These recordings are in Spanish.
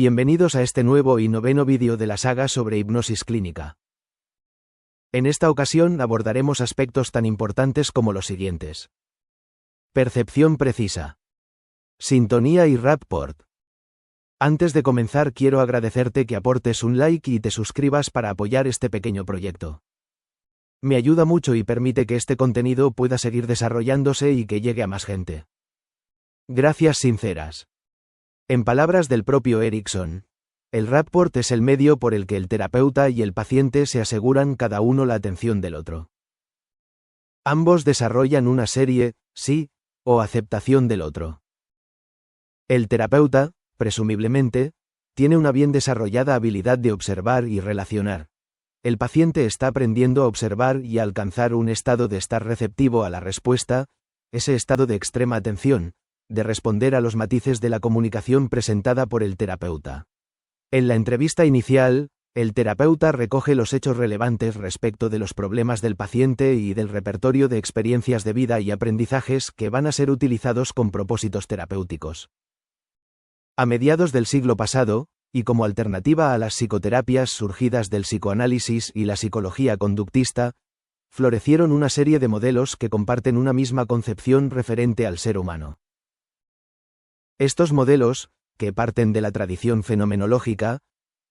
Bienvenidos a este nuevo y noveno vídeo de la saga sobre hipnosis clínica. En esta ocasión abordaremos aspectos tan importantes como los siguientes: percepción precisa, sintonía y rapport. Antes de comenzar, quiero agradecerte que aportes un like y te suscribas para apoyar este pequeño proyecto. Me ayuda mucho y permite que este contenido pueda seguir desarrollándose y que llegue a más gente. Gracias sinceras. En palabras del propio Erickson, el rapport es el medio por el que el terapeuta y el paciente se aseguran cada uno la atención del otro. Ambos desarrollan una serie, sí, o aceptación del otro. El terapeuta, presumiblemente, tiene una bien desarrollada habilidad de observar y relacionar. El paciente está aprendiendo a observar y a alcanzar un estado de estar receptivo a la respuesta, ese estado de extrema atención, de responder a los matices de la comunicación presentada por el terapeuta. En la entrevista inicial, el terapeuta recoge los hechos relevantes respecto de los problemas del paciente y del repertorio de experiencias de vida y aprendizajes que van a ser utilizados con propósitos terapéuticos. A mediados del siglo pasado, y como alternativa a las psicoterapias surgidas del psicoanálisis y la psicología conductista, florecieron una serie de modelos que comparten una misma concepción referente al ser humano. Estos modelos, que parten de la tradición fenomenológica,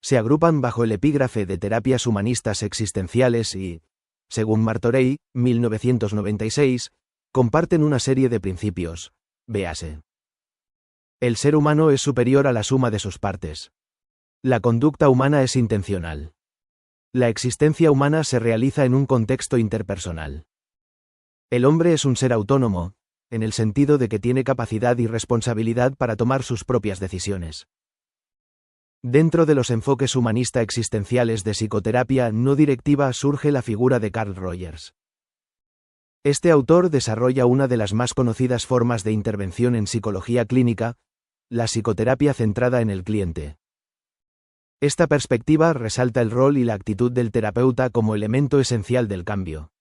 se agrupan bajo el epígrafe de terapias humanistas existenciales y, según Martorell, 1996, comparten una serie de principios, véase. El ser humano es superior a la suma de sus partes. La conducta humana es intencional. La existencia humana se realiza en un contexto interpersonal. El hombre es un ser autónomo, en el sentido de que tiene capacidad y responsabilidad para tomar sus propias decisiones. Dentro de los enfoques humanista existenciales de psicoterapia no directiva surge la figura de Carl Rogers. Este autor desarrolla una de las más conocidas formas de intervención en psicología clínica, la psicoterapia centrada en el cliente. Esta perspectiva resalta el rol y la actitud del terapeuta como elemento esencial del cambio.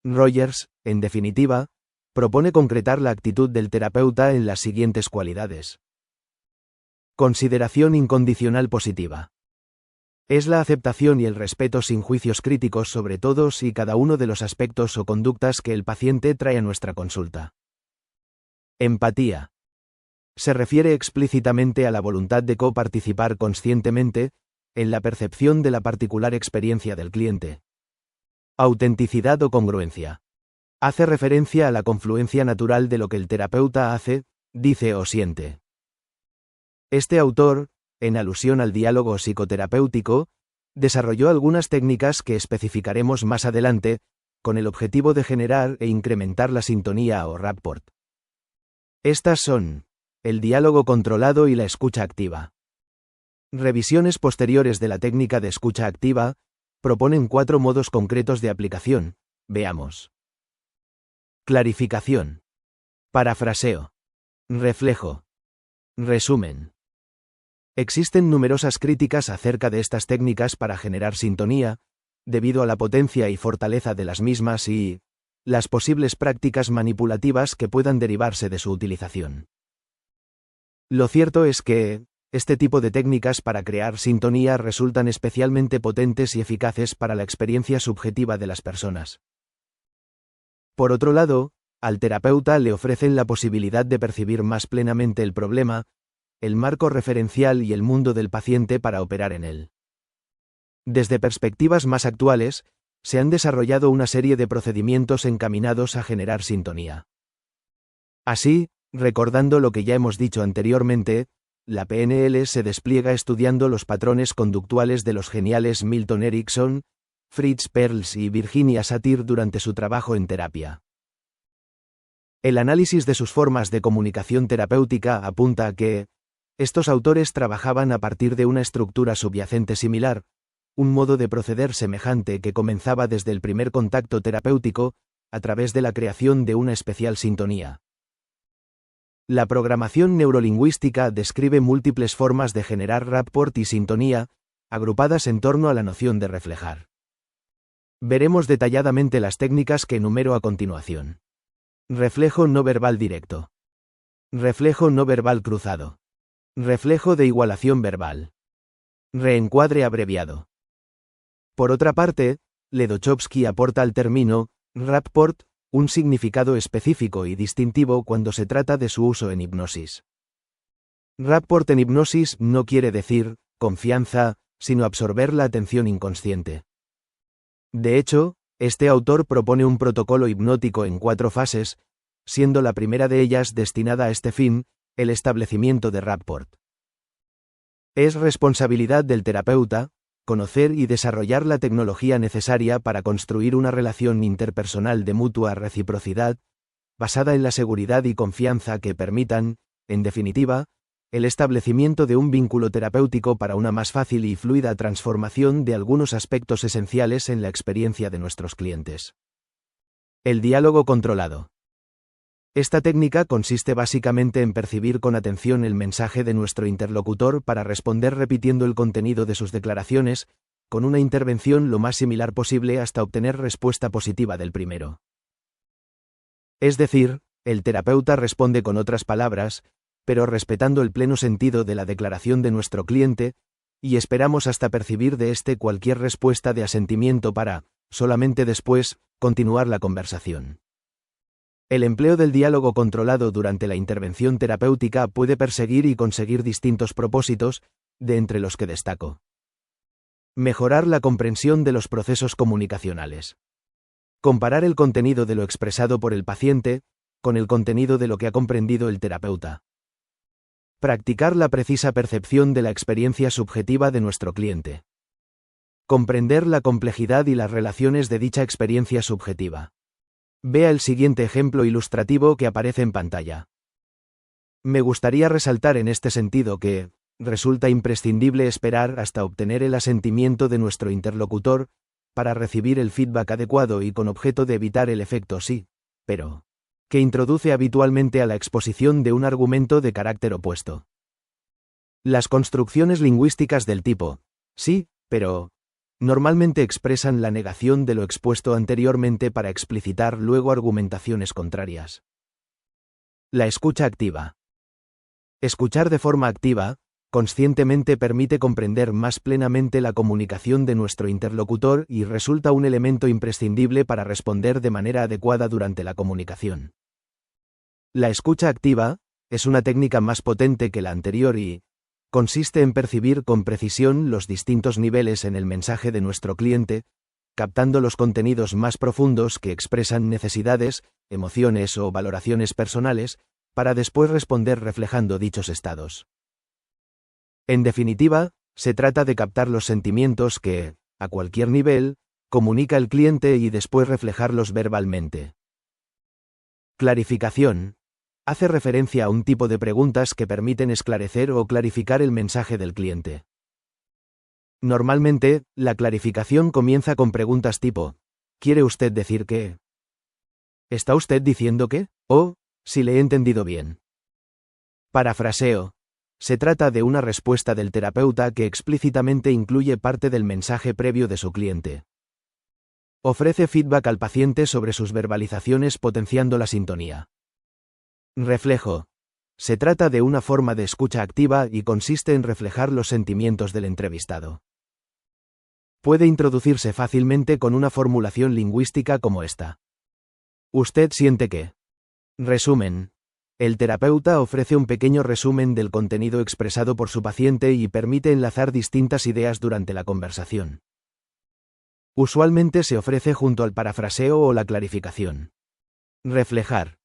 Rogers, en definitiva, propone concretar la actitud del terapeuta en las siguientes cualidades. Consideración incondicional positiva. Es la aceptación y el respeto sin juicios críticos sobre todos y cada uno de los aspectos o conductas que el paciente trae a nuestra consulta. Empatía. Se refiere explícitamente a la voluntad de coparticipar conscientemente en la percepción de la particular experiencia del cliente. Autenticidad o congruencia. Hace referencia a la confluencia natural de lo que el terapeuta hace, dice o siente. Este autor, en alusión al diálogo psicoterapéutico, desarrolló algunas técnicas que especificaremos más adelante, con el objetivo de generar e incrementar la sintonía o rapport. Estas son: el diálogo controlado y la escucha activa. Revisiones posteriores de la técnica de escucha activa proponen 4 modos concretos de aplicación. Veamos. Clarificación. Parafraseo. Reflejo. Resumen. Existen numerosas críticas acerca de estas técnicas para generar sintonía, debido a la potencia y fortaleza de las mismas y las posibles prácticas manipulativas que puedan derivarse de su utilización. Lo cierto es que este tipo de técnicas para crear sintonía resultan especialmente potentes y eficaces para la experiencia subjetiva de las personas. Por otro lado, al terapeuta le ofrecen la posibilidad de percibir más plenamente el problema, el marco referencial y el mundo del paciente para operar en él. Desde perspectivas más actuales, se han desarrollado una serie de procedimientos encaminados a generar sintonía. Así, recordando lo que ya hemos dicho anteriormente, la PNL se despliega estudiando los patrones conductuales de los geniales Milton Erickson, Fritz Perls y Virginia Satir durante su trabajo en terapia. El análisis de sus formas de comunicación terapéutica apunta a que estos autores trabajaban a partir de una estructura subyacente similar, un modo de proceder semejante que comenzaba desde el primer contacto terapéutico, a través de la creación de una especial sintonía. La programación neurolingüística describe múltiples formas de generar rapport y sintonía, agrupadas en torno a la noción de reflejar. Veremos detalladamente las técnicas que enumero a continuación. Reflejo no verbal directo. Reflejo no verbal cruzado. Reflejo de igualación verbal. Reencuadre abreviado. Por otra parte, Ledochowski aporta al término rapport un significado específico y distintivo cuando se trata de su uso en hipnosis. Rapport en hipnosis no quiere decir confianza, sino absorber la atención inconsciente. De hecho, este autor propone un protocolo hipnótico en 4 fases, siendo la primera de ellas destinada a este fin, el establecimiento de rapport. Es responsabilidad del terapeuta conocer y desarrollar la tecnología necesaria para construir una relación interpersonal de mutua reciprocidad, basada en la seguridad y confianza que permitan, en definitiva, el establecimiento de un vínculo terapéutico para una más fácil y fluida transformación de algunos aspectos esenciales en la experiencia de nuestros clientes. El diálogo controlado. Esta técnica consiste básicamente en percibir con atención el mensaje de nuestro interlocutor para responder repitiendo el contenido de sus declaraciones, con una intervención lo más similar posible hasta obtener respuesta positiva del primero. Es decir, el terapeuta responde con otras palabras, pero respetando el pleno sentido de la declaración de nuestro cliente, y esperamos hasta percibir de éste cualquier respuesta de asentimiento para, solamente después, continuar la conversación. El empleo del diálogo controlado durante la intervención terapéutica puede perseguir y conseguir distintos propósitos, de entre los que destaco. Mejorar la comprensión de los procesos comunicacionales. Comparar el contenido de lo expresado por el paciente, con el contenido de lo que ha comprendido el terapeuta. Practicar la precisa percepción de la experiencia subjetiva de nuestro cliente. Comprender la complejidad y las relaciones de dicha experiencia subjetiva. Vea el siguiente ejemplo ilustrativo que aparece en pantalla. Me gustaría resaltar en este sentido que resulta imprescindible esperar hasta obtener el asentimiento de nuestro interlocutor para recibir el feedback adecuado y con objeto de evitar el efecto sí, pero, que introduce habitualmente a la exposición de un argumento de carácter opuesto. Las construcciones lingüísticas del tipo sí, pero normalmente expresan la negación de lo expuesto anteriormente para explicitar luego argumentaciones contrarias. La escucha activa. Escuchar de forma activa, conscientemente permite comprender más plenamente la comunicación de nuestro interlocutor y resulta un elemento imprescindible para responder de manera adecuada durante la comunicación. La escucha activa es una técnica más potente que la anterior y consiste en percibir con precisión los distintos niveles en el mensaje de nuestro cliente, captando los contenidos más profundos que expresan necesidades, emociones o valoraciones personales, para después responder reflejando dichos estados. En definitiva, se trata de captar los sentimientos que, a cualquier nivel, comunica el cliente y después reflejarlos verbalmente. Clarificación. Hace referencia a un tipo de preguntas que permiten esclarecer o clarificar el mensaje del cliente. Normalmente, la clarificación comienza con preguntas tipo: ¿quiere usted decir qué? ¿Está usted diciendo qué? O, si le he entendido bien. Parafraseo. Se trata de una respuesta del terapeuta que explícitamente incluye parte del mensaje previo de su cliente. Ofrece feedback al paciente sobre sus verbalizaciones potenciando la sintonía. Reflejo. Se trata de una forma de escucha activa y consiste en reflejar los sentimientos del entrevistado. Puede introducirse fácilmente con una formulación lingüística como esta. ¿Usted siente que? Resumen. El terapeuta ofrece un pequeño resumen del contenido expresado por su paciente y permite enlazar distintas ideas durante la conversación. Usualmente se ofrece junto al parafraseo o la clarificación. Reflejar.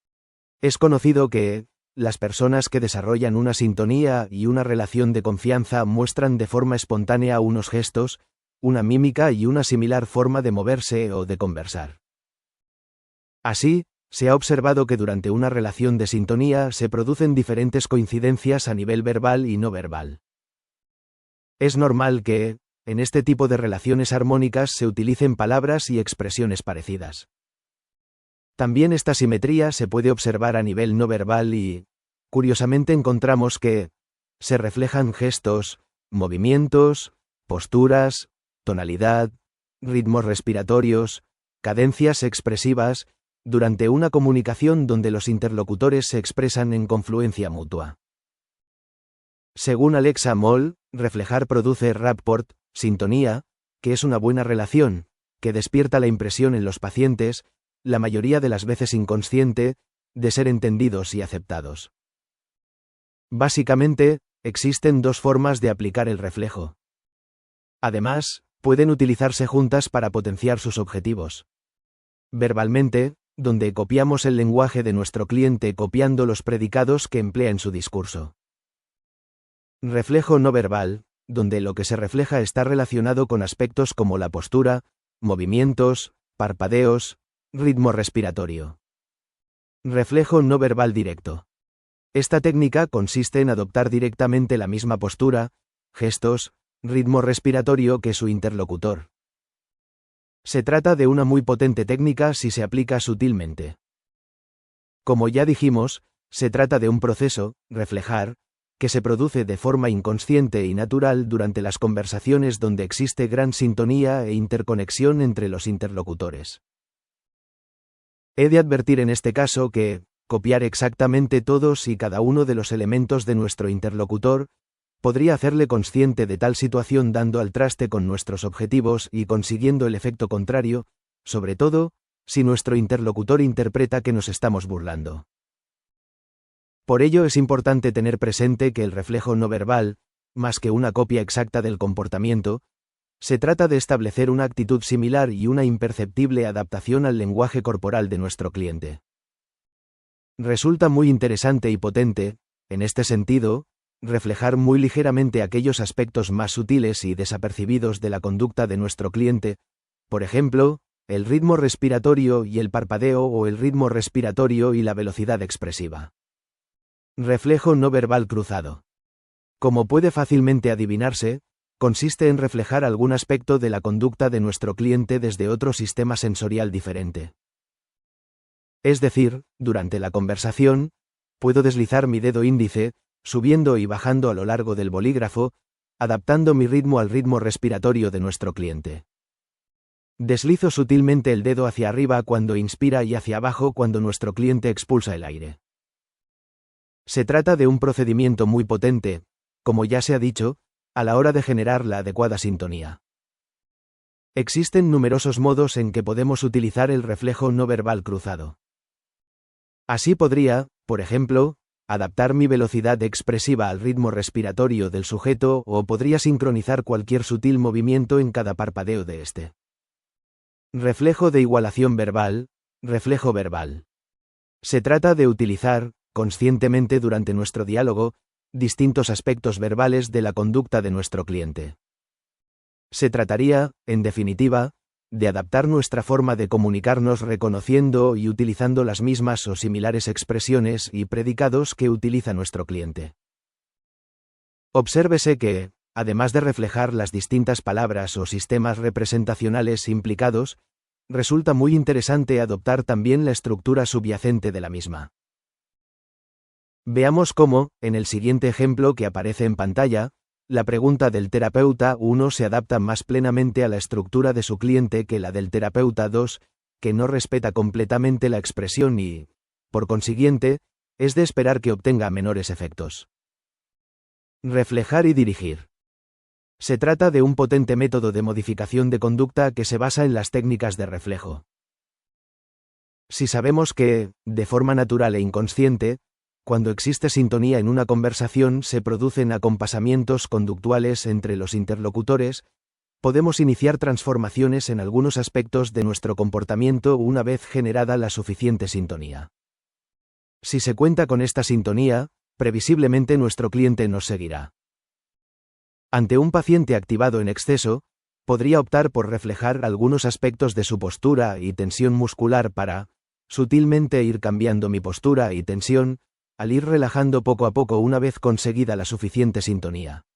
Es conocido que las personas que desarrollan una sintonía y una relación de confianza muestran de forma espontánea unos gestos, una mímica y una similar forma de moverse o de conversar. Así, se ha observado que durante una relación de sintonía se producen diferentes coincidencias a nivel verbal y no verbal. Es normal que, en este tipo de relaciones armónicas se utilicen palabras y expresiones parecidas. También esta simetría se puede observar a nivel no verbal y, curiosamente encontramos que se reflejan gestos, movimientos, posturas, tonalidad, ritmos respiratorios, cadencias expresivas, durante una comunicación donde los interlocutores se expresan en confluencia mutua. Según Alexa Moll, reflejar produce rapport, sintonía, que es una buena relación, que despierta la impresión en los pacientes, la mayoría de las veces inconsciente, de ser entendidos y aceptados. Básicamente, existen dos formas de aplicar el reflejo. Además, pueden utilizarse juntas para potenciar sus objetivos. Verbalmente, donde copiamos el lenguaje de nuestro cliente copiando los predicados que emplea en su discurso. Reflejo no verbal, donde lo que se refleja está relacionado con aspectos como la postura, movimientos, parpadeos, ritmo respiratorio. Reflejo no verbal directo. Esta técnica consiste en adoptar directamente la misma postura, gestos, ritmo respiratorio que su interlocutor. Se trata de una muy potente técnica si se aplica sutilmente. Como ya dijimos, se trata de un proceso, reflejar, que se produce de forma inconsciente y natural durante las conversaciones donde existe gran sintonía e interconexión entre los interlocutores. He de advertir en este caso que, copiar exactamente todos y cada uno de los elementos de nuestro interlocutor, podría hacerle consciente de tal situación dando al traste con nuestros objetivos y consiguiendo el efecto contrario, sobre todo, si nuestro interlocutor interpreta que nos estamos burlando. Por ello es importante tener presente que el reflejo no verbal, más que una copia exacta del comportamiento, se trata de establecer una actitud similar y una imperceptible adaptación al lenguaje corporal de nuestro cliente. Resulta muy interesante y potente, en este sentido, reflejar muy ligeramente aquellos aspectos más sutiles y desapercibidos de la conducta de nuestro cliente, por ejemplo, el ritmo respiratorio y el parpadeo o el ritmo respiratorio y la velocidad expresiva. Reflejo no verbal cruzado. Como puede fácilmente adivinarse, consiste en reflejar algún aspecto de la conducta de nuestro cliente desde otro sistema sensorial diferente. Es decir, durante la conversación, puedo deslizar mi dedo índice, subiendo y bajando a lo largo del bolígrafo, adaptando mi ritmo al ritmo respiratorio de nuestro cliente. Deslizo sutilmente el dedo hacia arriba cuando inspira y hacia abajo cuando nuestro cliente expulsa el aire. Se trata de un procedimiento muy potente, como ya se ha dicho, a la hora de generar la adecuada sintonía. Existen numerosos modos en que podemos utilizar el reflejo no verbal cruzado. Así podría, por ejemplo, adaptar mi velocidad expresiva al ritmo respiratorio del sujeto o podría sincronizar cualquier sutil movimiento en cada parpadeo de este. Reflejo de igualación verbal, reflejo verbal. Se trata de utilizar, conscientemente durante nuestro diálogo, distintos aspectos verbales de la conducta de nuestro cliente. Se trataría, en definitiva, de adaptar nuestra forma de comunicarnos reconociendo y utilizando las mismas o similares expresiones y predicados que utiliza nuestro cliente. Obsérvese que, además de reflejar las distintas palabras o sistemas representacionales implicados, resulta muy interesante adoptar también la estructura subyacente de la misma. Veamos cómo, en el siguiente ejemplo que aparece en pantalla, la pregunta del terapeuta 1 se adapta más plenamente a la estructura de su cliente que la del terapeuta 2, que no respeta completamente la expresión y, por consiguiente, es de esperar que obtenga menores efectos. Reflejar y dirigir. Se trata de un potente método de modificación de conducta que se basa en las técnicas de reflejo. Si sabemos que, de forma natural e inconsciente, cuando existe sintonía en una conversación se producen acompasamientos conductuales entre los interlocutores, podemos iniciar transformaciones en algunos aspectos de nuestro comportamiento una vez generada la suficiente sintonía. Si se cuenta con esta sintonía, previsiblemente nuestro cliente nos seguirá. Ante un paciente activado en exceso, podría optar por reflejar algunos aspectos de su postura y tensión muscular para, sutilmente ir cambiando mi postura y tensión, al ir relajando poco a poco una vez conseguida la suficiente sintonía.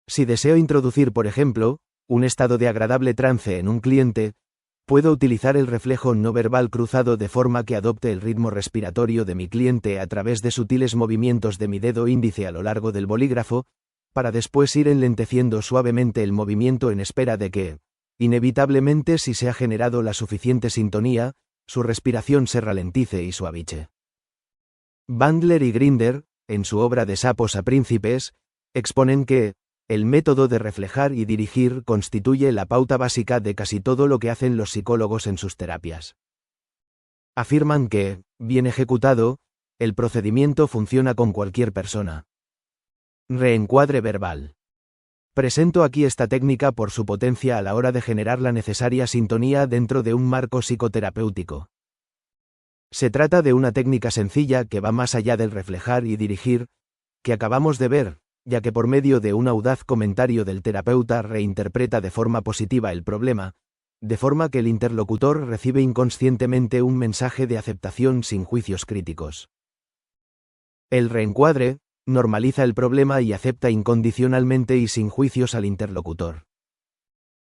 Si deseo introducir, por ejemplo, un estado de agradable trance en un cliente, puedo utilizar el reflejo no verbal cruzado de forma que adopte el ritmo respiratorio de mi cliente a través de sutiles movimientos de mi dedo índice a lo largo del bolígrafo, para después ir enlenteciendo suavemente el movimiento en espera de que, inevitablemente si se ha generado la suficiente sintonía, su respiración se ralentice y suaviche. Bandler y Grinder, en su obra De sapos a príncipes, exponen que el método de reflejar y dirigir constituye la pauta básica de casi todo lo que hacen los psicólogos en sus terapias. Afirman que, bien ejecutado, el procedimiento funciona con cualquier persona. Reencuadre verbal. Presento aquí esta técnica por su potencia a la hora de generar la necesaria sintonía dentro de un marco psicoterapéutico. Se trata de una técnica sencilla que va más allá del reflejar y dirigir, que acabamos de ver, ya que por medio de un audaz comentario del terapeuta reinterpreta de forma positiva el problema, de forma que el interlocutor recibe inconscientemente un mensaje de aceptación sin juicios críticos. El reencuadre normaliza el problema y acepta incondicionalmente y sin juicios al interlocutor.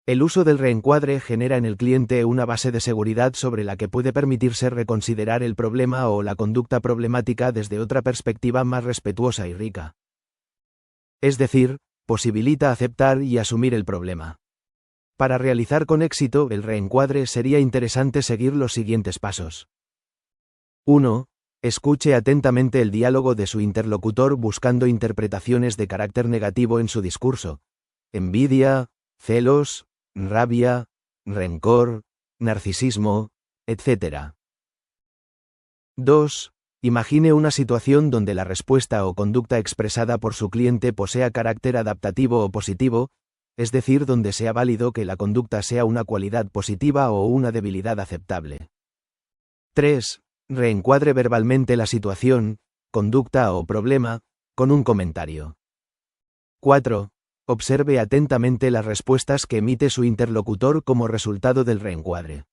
El uso del reencuadre genera en el cliente una base de seguridad sobre la que puede permitirse reconsiderar el problema o la conducta problemática desde otra perspectiva más respetuosa y rica. Es decir, posibilita aceptar y asumir el problema. Para realizar con éxito el reencuadre sería interesante seguir los siguientes pasos. 1. Escuche atentamente el diálogo de su interlocutor buscando interpretaciones de carácter negativo en su discurso. Envidia, celos, rabia, rencor, narcisismo, etc. 2. Imagine una situación donde la respuesta o conducta expresada por su cliente posea carácter adaptativo o positivo, es decir, donde sea válido que la conducta sea una cualidad positiva o una debilidad aceptable. 3. Reencuadre verbalmente la situación, conducta o problema, con un comentario. 4. Observe atentamente las respuestas que emite su interlocutor como resultado del reencuadre.